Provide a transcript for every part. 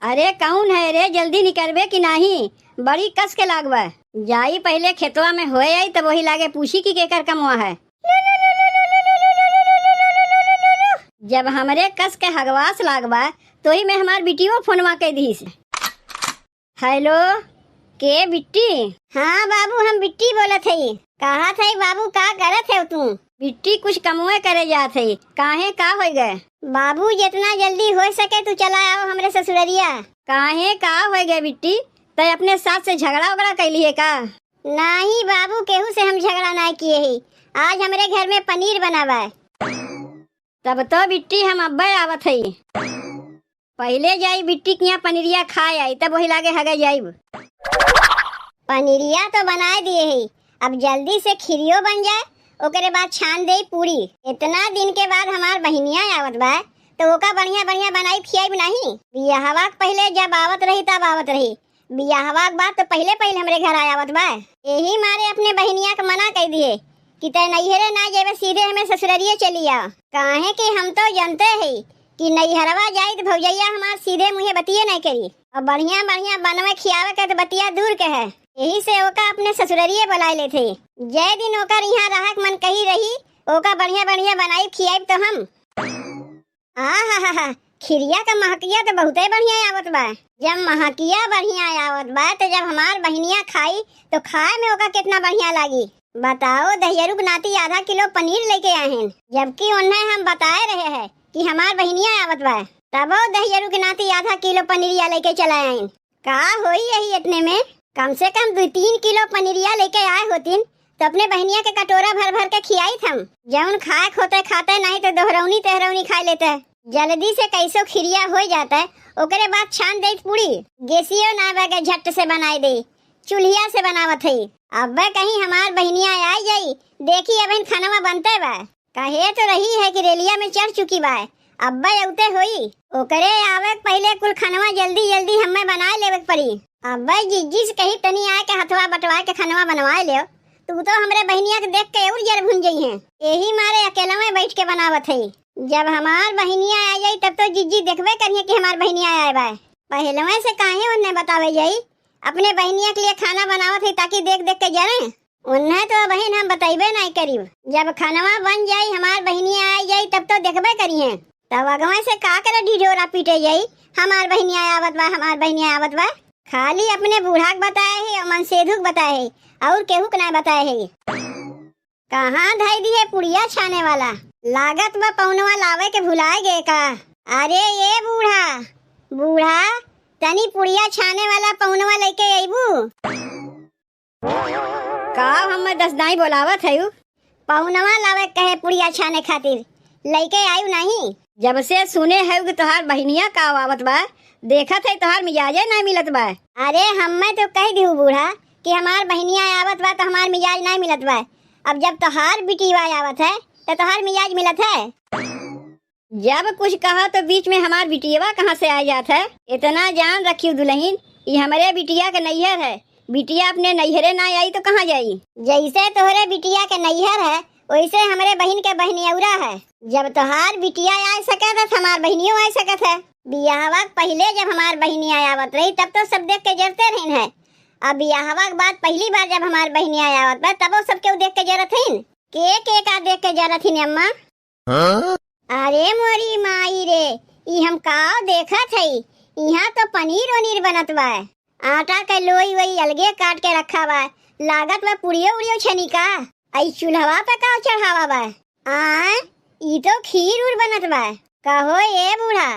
अरे कौन है रे, जल्दी निकलबे कि नहीं? बड़ी कस के लागबा। जाई पहले खेतवा में होए आई तब वही लागे पूछी कि केकर कमवा है। जब हमरे कस के हगवास लागबा तो ही में हमार बिटियो फोनवा के दीस। हेलो, के बिट्टी? हाँ बाबू, हम बिट्टी बोलत हई। कहा थे बाबू, का करत है तू? बिट्टी कुछ कमुए करे जात है। काहे, का हो गए? बाबू जितना जल्दी हो सके तू चला आओ हमरे ससुररिया। काहे, का हो गए बिट्टी? तय अपने साथ से झगड़ा वगड़ा कैली है का? नहीं बाबू, केहू से हम झगड़ा नहीं किए ही। आज हमरे घर में पनीर बनावा है। तब तो बिट्टी हम अब्बे आवत है। पहले जाई बिट्टी के यहाँ पनीरिया खाए आई तब वही लागे हगे जाइब। पनीरिया तो बनाए दिए है, अब जल्दी से खीरियो बन जाए, ओकरे बाद छान दे पूरी। इतना दिन के बाद हमार बहिनिया आवत बा तो ओका बढ़िया बढ़िया बनाई खियाई नहीं। बियाहवा पहले जब आवत रही तब आवत रही, बियाहवा के बाद तो पहले पहले हमरे घर आवत बा। यही मारे अपने बहिनिया के मना कर दिए कि तय नैहरे ना जावे, सीधे हमें ससुररिये चली आ। काहे कि हम तो जानते है कि नैहरवा जाई तो भौजैया हमार सीधे मुँहे बतिये नहीं करी, और बढ़िया बढ़िया बनवे खियावे के तो बतिया दूर के है। यही से ओका अपने ससुररिये बुलाए ले थे। जय दिन ओकर यहाँ रहक मन कही रही, ओका बढ़िया बढ़िया बनाई खियाई तो हम। हा खिरिया का महकिया तो बहुते बढ़िया आवत बा। जब महकिया बढ़िया आवत बा तो जब हमार बहिनिया खाई तो खाए में ओका कितना बढ़िया लागी। बताओ, दहियरू के नाती आधा किलो पनीर लेके आए हैं, जबकि उन्हें हम बताए रहे हैं कि हमार बहिनिया आवत बा, तब वो दहियरू के नाती आधा किलो पनीरिया लेके चला आए। का होई यही इतने में? कम से कम 2-3 किलो पनीरिया लेके आए होतीन तो अपने बहनिया के कटोरा भर भर के खियाई थम। जौन खाए खोते खाते नहीं तो दोहरौनी तेहरौनी खा लेते। जल्दी से कैसो खिरिया हो जाता है, ओकरे बाद छान दे पूरी। गेसियो ना बगे झट से बनाई दे, चूल्हिया से बनावत है। अब कहीं हमार बहनिया आई जाई, देखी अब खाना बनते बा। कहे तो रही है कि रेलिया में चढ़ चुकी बा, अब उते होई। ओकरे आवे पहले कुल खानवा जल्दी जल्दी हमें बना लेवे पड़ी। अब जिज्जी से कहीं तनी आए के हथवा बटवा के खानवा बनवा ले, तू तो हमरे बहनिया के देख के और जर भून गई है। यही मारे अकेला में बैठ के बनावत है। जब हमार बहनिया आ जाई तब तो जिज्जी देखबे करिए कि हमार बहनिया आए बा। पहलवे से काहे उन्हें बतावे जाई, अपने बहनिया के लिए खाना बनावत है ताकि देख देख के जरे। उन्हें तो बहन हम बताइबे नहीं करी। जब खानवा बन जाई, हमार बहनिया आ जाई तब तो देखबे करिए। तब अगवे से का करे ढिढोरा पीटे जाई, हमार बहनिया आवत बा, हमार बहनिया आवत बा। खाली अपने बूढ़ा के बताए है और मनसेधुक बताए है, और केहू के नहीं बताए है। कहाँ धाई दी है पुड़िया छाने वाला? लागत बा पौनवा लावे के भुलाए गए का। अरे ये बूढ़ा बूढ़ा, तनी पुड़िया छाने वाला पौनवा लेके आईबू का? हम 10 दाई बोलावत है, पौनवा लावे कहे पुड़िया छाने खातिर, लेके आयु नहीं। जब से सुने है कि तोहार बहनिया का आवत बा, देखत है तोहार मिजाजे नहीं मिलत बा। अरे हमें तो कह दी बूढ़ा कि हमार बहनिया आवत बा तो हमार मिजाज नहीं मिलत बा। अब जब तोहार बिटिया आवत है तो तोहार मिजाज मिलत है। जब कुछ कहा तो बीच में हमार बिटिया कहाँ से आ जात है? इतना जान रखियो दुल्हन, ये हमारे बिटिया के नैहर है। बिटिया अपने नैहरे ना आई तो कहाँ जाई? जैसे तोहरे बिटिया के नैहर है वैसे हमारे बहन के बहनियौरा है। जब तोहार बिटिया आ सकत है हमार बहनियों आ सकत है। बियाहवा पहले जब हमार बहनिया आवत रही तब तो सब देख के जरते रही है। अब बियाहवा के बाद पहली बार जब हमार बहनिया आवत बा तब वो सब केहू देख के जरत हईन। के का देख के जरत हईन अम्मा? अरे मोरी माई रे, ई हम का देखत हई, यहाँ तो पनीर वनीर बनत बा। आटा के लोई वही अलगे काट के रखा बा, लागत बा पुड़ियो उड़ियो छनी का। आई चूल्हा पे का चढ़ावा बा? ई तो खीर उर बनत बा। कहो ये बूढ़ा,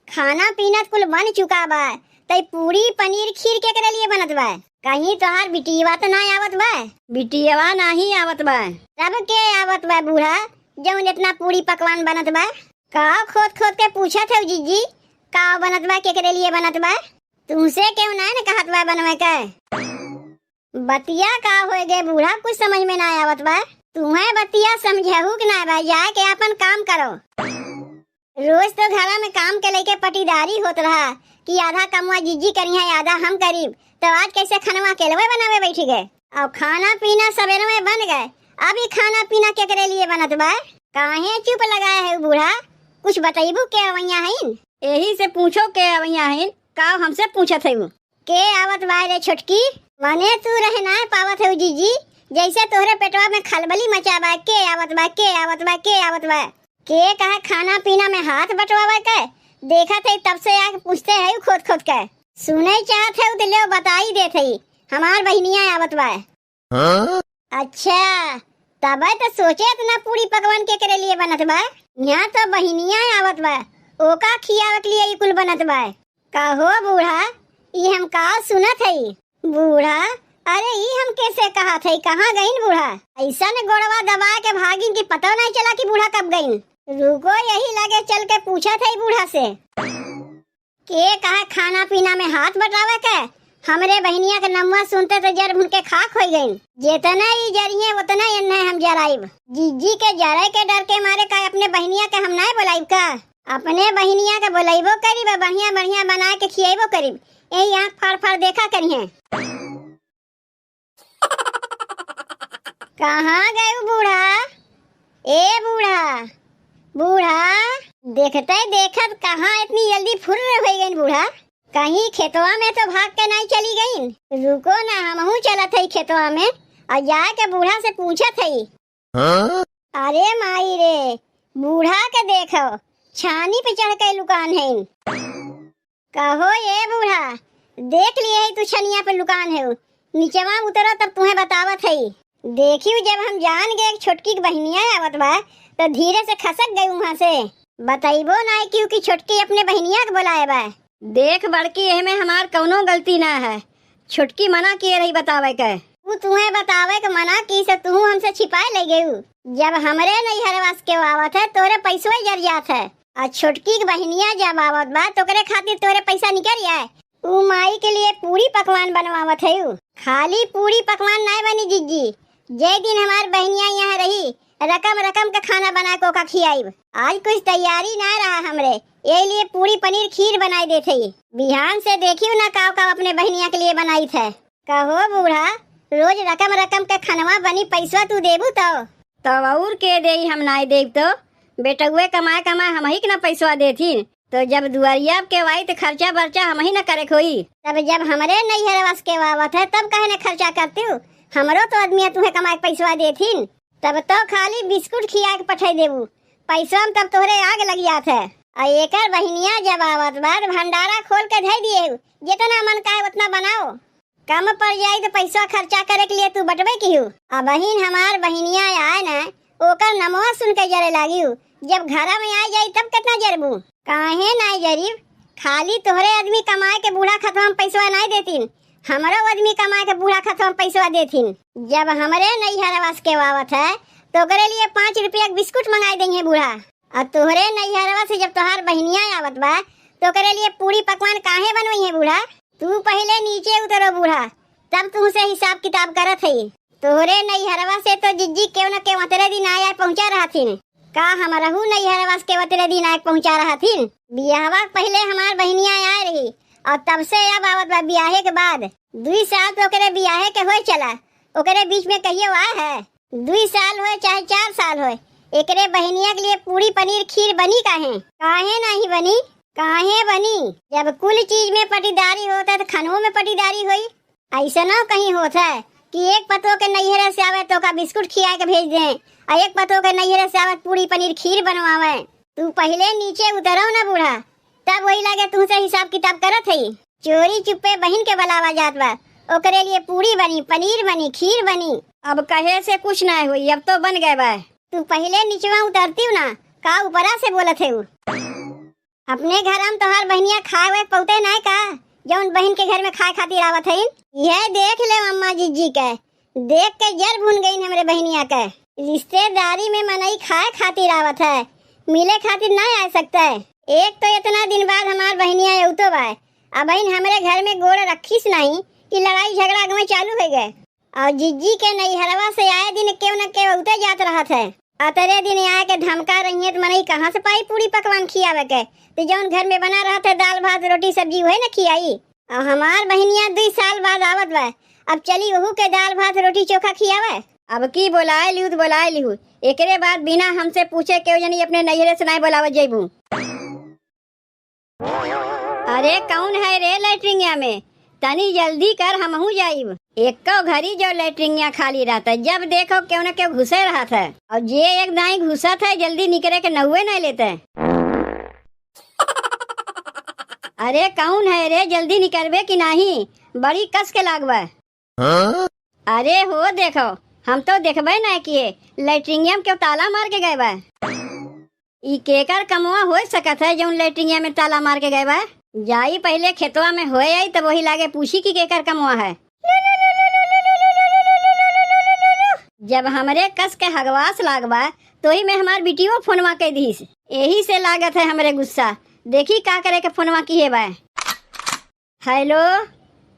खाना पीना कुल बन चुका बा, तई पूरी पनीर खीर के करे लिए बनत बा? कहीं तोहार बिटिया तो ना आवत बा? बिटिया नहीं आवत बा, तब के आवत बा बूढ़ा जौन इतना पूरी पकवान बनत बा? का खोद खोद के पूछत है जिज्जी का बनत बा, के करे लिए बनत बा? तुमसे क्यों ना कहत बा बनवे के? बतिया का हो गए बूढ़ा, कुछ समझ में ना आवत बा। तुम्हें बतिया समझहू कि ना बा? जाके अपन काम करो। रोज तो घरा में काम के लेके पटीदारी होत रहा कि आधा कमवा जिज्जी करी है आधा हम करीब, तो आज कैसे खाना केलवे बनावे बैठी गए। अब खाना पीना सवेरे में बन गए, अभी खाना पीना के करे लिए बनत बा? काहे चुप लगाया है बूढ़ा, कुछ बताइबू के अवैया हईन? यही से पूछो के अवैया हईन, का हमसे पूछत है के आवत बा रे छोटकी? माने तू रहे ना पावत है जीजी, जैसे तोहरे पेटवा में खलबली मचा बा। के आवत बा, के आवत बा, के आवत बा? के कहा खाना पीना में हाथ बटवावा के देखा थे, तब से आके पूछते है खोद खोद के। सुने चाहत है तो ले बताई देत है हमार बहनिया आवत बा। अच्छा तब तो सोचे इतना पूरी पकवान के करे लिए बनत बा। यहाँ तो बहनिया आवत बा, ओका खियावे के लिए कुल बनत बा। कहो बूढ़ा, ये हम का सुनत है? बूढ़ा अरे ये हम कैसे कहा थे? कहाँ गईन बूढ़ा? ऐसा ने गोड़वा दबा के भागिन की पता नहीं चला कि बूढ़ा कब गईन। रुको यही लगे चल के पूछा था बूढ़ा से के कहा खाना पीना में हाथ बटावे के। हमरे बहनिया के नम्मा सुनते तो जर उनके खाक हो गईन। जितना ही जरिए उतना इन्हें हम जराइब। जीजी के जरे के डर के मारे का अपने बहनिया के हम नहीं बुलाइब का? अपने बहनिया के बुलाइबो करीब, बढ़िया बढ़िया बना के खियाइबो करीब। यही आँख फाड़ फाड़ देखा करिए। कहाँ गए बूढ़ा? ए बूढ़ा, बूढ़ा देखते देखत कहाँ इतनी जल्दी फुर हो गई बूढ़ा? कहीं खेतवा में तो भाग के नहीं चली गई? रुको ना हमहू चलत है खेतवा में और जाके बूढ़ा से पूछत है। अरे माई रे, बूढ़ा के देखो छानी पे चढ़ के लुकान है। कहो ये बूढ़ा, देख लिए तू छनिया पे लुकान है, नीचेवा उतरो तब तुम्हें बतावत है। देखियो जब हम जान गए छोटकी की बहनिया आवत बा तो धीरे से खसक गई वहाँ से। बताइबो ना क्योंकि छोटकी अपने बहनिया के बुलाए बा। देख बड़की एह में हमार कौनो गलती ना है। छोटकी मना किए रही बतावे के। तू तुम्हें बतावे के मना की से तू हमसे छिपाए ले गई। जब हमरे नहीं हरवास के आवत है तोरे पैसवा जर जात है और छोटकी की बहनिया जब आवत बा तो करे खातिर तोरे पैसा निकल जाए। ऊ माई के लिए पूरी पकवान बनवावत है। खाली पूरी पकवान नहीं बनी जीजी, जे दिन हमार बहनिया यहाँ रही रकम रकम का खाना बना को का खियाई। आज कुछ तैयारी ना रहा हमरे, ये लिए पूरी पनीर खीर बनाई देते। बिहान से देखियो ना काव काव अपने बहनिया के लिए बनाई थे। कहो बूढ़ा, रोज रकम रकम का खानवा बनी पैसा तू देबू तो और के दे हम नहीं देब तो बेटुए कमा कमा हम ही ना पैसा देथिन। तो जब दुआरिया के वाई तो खर्चा बर्चा हम ही न करे खोई। तब जब हमरे नहीं हरवास के वावत है तब कहे न खर्चा करती हूँ। हमरो तो आदमी तुम्हें कमा के पैसा देथिन, तब तो खाली बिस्कुट खिया के पठाई देबू, पैसा तब तोहरे आग लग जात है। और एकर बहनिया जब आवत बाद भंडारा खोल के धै दिए, जितना मन का है उतना बनाओ, कम पड़ जाये तो पैसा खर्चा करे के लिए तू बटबे की हूँ। अब बहन हमार बहनिया आए न ओकर नमवा सुन के जरे लागी, जब घरा में आ जाये तब कितना जरबू। काहे नहीं जरीब, खाली तोहरे आदमी कमाए के बूढ़ा खतम पैसा नहीं देतीन, हमारो आदमी कमाए के बूढ़ा खतम पैसा देथिन। जब हमरे नहीं हरवास के वावत है तो करे लिए 5 रुपया बिस्कुट मंगाई देंगे बूढ़ा। और तोहरे नहीं हरवा से जब तोहार बहनिया आवत बा तो करे लिए पूरी पकवान काहे बनवई है बूढ़ा? तू पहले नीचे उतरो बूढ़ा, तब तुमसे हिसाब किताब करत है। तोहरे नहीं हरवा से तो जिज्जी क्यों न क्यों तेरे दिन आया पहुँचा रहा थी का? हमारा नहीं हरवास के तेरे दिन आए पहुँचा रहा थी। बियाहवा पहले हमार बहनिया आ रही और तब से अब आवत बा बियाहे के बाद 2 साल तो ओकरे बियाहे के होए चला, ओकरे बीच में कहियो आ है 2 साल होए चाहे 4 साल होए, एकरे बहनिया के लिए पूरी पनीर खीर बनी काहे? काहे नहीं बनी? काहे बनी? जब कुल चीज में पटीदारी होता है तो खानों में पटीदारी हुई। ऐसा ना कहीं होता है कि एक पतो के नैहरे से आवे तो का बिस्कुट खिया के भेज दें और एक पतो के नैहरे से आवे पूरी पनीर खीर बनवावे। तू पहले नीचे उतरो ना बूढ़ा, तब वही लगे तुमसे हिसाब किताब करत है। चोरी चुप्पे बहन के बुलावा जात बा, ओकरे लिए पूरी बनी, पनीर बनी, खीर बनी। अब कहे से कुछ नहीं हुई, अब तो बन गए बा। तू पहले नीचवा उतरती हूँ ना, का ऊपरा से बोलत है। अपने घर हम तोहार बहनिया खाए हुए पौते नहीं का, जौन बहन के घर में खाए खातिर आवत है। यह देख ले अम्मा जीजी के, देख के जर भून गई हमरे बहनिया के। रिश्तेदारी में मनई खाए खातिर आवत है, मिले खातिर नहीं आ सकता है। एक तो इतना दिन बाद हमार बहनिया एवतो बा, अब बहन हमारे घर में गोड़ रखीस नहीं कि लड़ाई झगड़ा में चालू हो गए। और जिज्जी के नैहरवा से आए दिन क्यों न क्यों उतर जात रहा थे। अतरे दिन आए के धमका रही है तो मनई कहाँ से पाई पूरी पकवान खियावे के? तो जौन घर में बना रहा था दाल भात रोटी सब्जी हुए न खियाई। और हमार बहनिया 2 साल बाद आवत बा, अब चली वहू के दाल भात रोटी चोखा खियावे। अब की बोलाए लिहू तो बोलाए लिहू, एकरे बाद बिना हमसे पूछे क्यों जनी अपने नैहरे से नहीं बोलावत जइबू। अरे कौन है रे लैट्रिनिया में? तनी जल्दी कर, हमहू जाइब। एक घड़ी जो लैट्रिनिया खाली रहता, जब देखो क्यों न क्यों घुसे रहा था, और जे एक दाई घुसा था जल्दी निकले के नहुए नहीं लेते। अरे कौन है रे, जल्दी निकलबे कि नहीं? बड़ी कस के लागबा। अरे हो देखो, हम तो देखबे नहीं किए, लैट्रिनिया में क्यों ताला मार के गए बा? ई केकर कमवा हो सकत है जो लैट्रिनिया में ताला मार के गए बा? जाई पहले खेतवा में होए आई तब वही लागे पूछी कि केकर कमवा है। जब हमरे कस के हगवास लागबा तो ही में हमार बिटियो फोनवा कह दीस, यही से लागत है हमरे गुस्सा। देखी का करे के फोनवा की है बा। हेलो,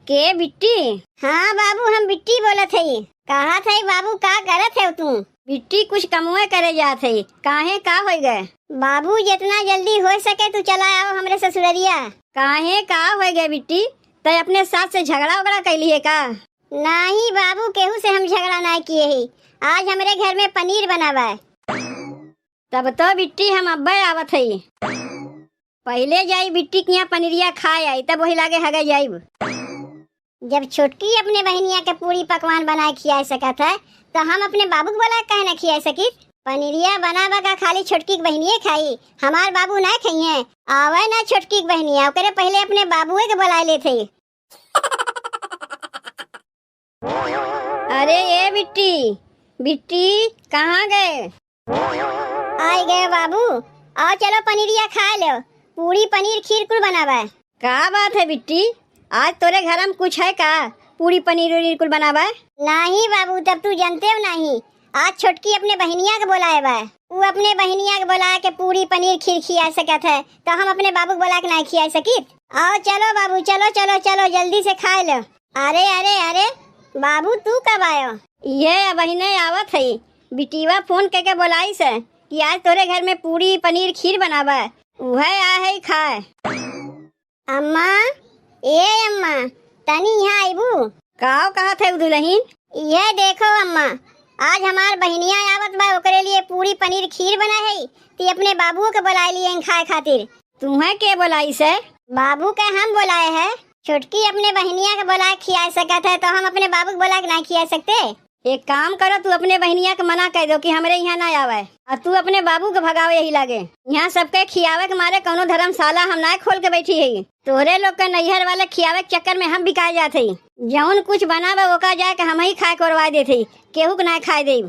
के बिट्टी? हाँ बाबू, हम बिट्टी बोलत हई। कहा थे बाबू, का करत है तू? बिट्टी कुछ कमुए करे जात है। काहे का हो गए? बाबू जितना जल्दी हो सके तू चला आओ हमरे ससुररिया। काहे का हो गए बिट्टी? तय अपने साथ से झगड़ा वगड़ा कैली है का? नहीं बाबू, केहू से हम झगड़ा नहीं किए ही। आज हमरे घर में पनीर बनावा है। तब तो बिट्टी हम अब्बे आवत है। पहले जाई बिट्टी के यहाँ पनीरिया खाए आई, तब वही लागे हगे जाइब। जब छोटकी अपने बहनिया के पूरी पकवान बनाए खिया सकत है तो हम अपने बाबू को बोला कहे न खिया सकी? पनीरिया बनावा का खाली छोटकी की बहनिये खाई, हमार बाबू ना खाइए। आवे ना छोटकी की बहनिया, ओकरे पहले अपने बाबूए के बुलाए ले थे। अरे ये बिट्टी, बिट्टी कहाँ गए? आई गए बाबू, आओ चलो पनीरिया खा लो। पूरी पनीर खीर कुल बनावा। का बात है बिट्टी, आज तोरे घर में कुछ है का? पूरी पनीर उनीर कुल बनावा? नहीं बाबू, तब तू जानते हो नहीं। आज छोटकी अपने बहनिया के बुलाए बा। वो अपने बहनिया के बुला के पूरी पनीर खीर खिया सकत है, तो हम अपने बाबू को बुला के नहीं खिया सकी? आओ चलो बाबू, चलो चलो चलो जल्दी से खा लो। अरे अरे अरे बाबू, तू कब आयो? ये बहने आवत है। बिटिवा फोन करके बुलाई से कि आज तोरे घर में पूरी पनीर खीर बनावा, वह आ है खाए। अम्मा, ए अम्मा, तनी यहाँ आईबू। काव कहा थे दुल्हन? ये देखो अम्मा, आज हमार बहनिया आवत बा, ओकरे लिए पूरी पनीर खीर बना है, ती अपने बाबू के बुलाए लिए खाए खातिर। तुम्हें के बुलाई से? बाबू के हम बुलाए है। छोटकी अपने बहनिया के बुलाए खिया सकत है, तो हम अपने बाबू के बुला के नहीं खिया सकते? एक काम करो, तू अपने बहनिया के मना कर दो कि हमरे यहाँ ना आवे, और तू अपने बाबू के भगाओ। यही लागे यहाँ सबके खियावे के मारे कोनो धर्मशाला हम ना खोल के बैठी है। तोरे लोग के नैहर वाले खियावे के चक्कर में हम बिकाए जाते। जौन कुछ बनावे ओका जाके हम ही खाए करवा देते, केहू के ना खाए दे।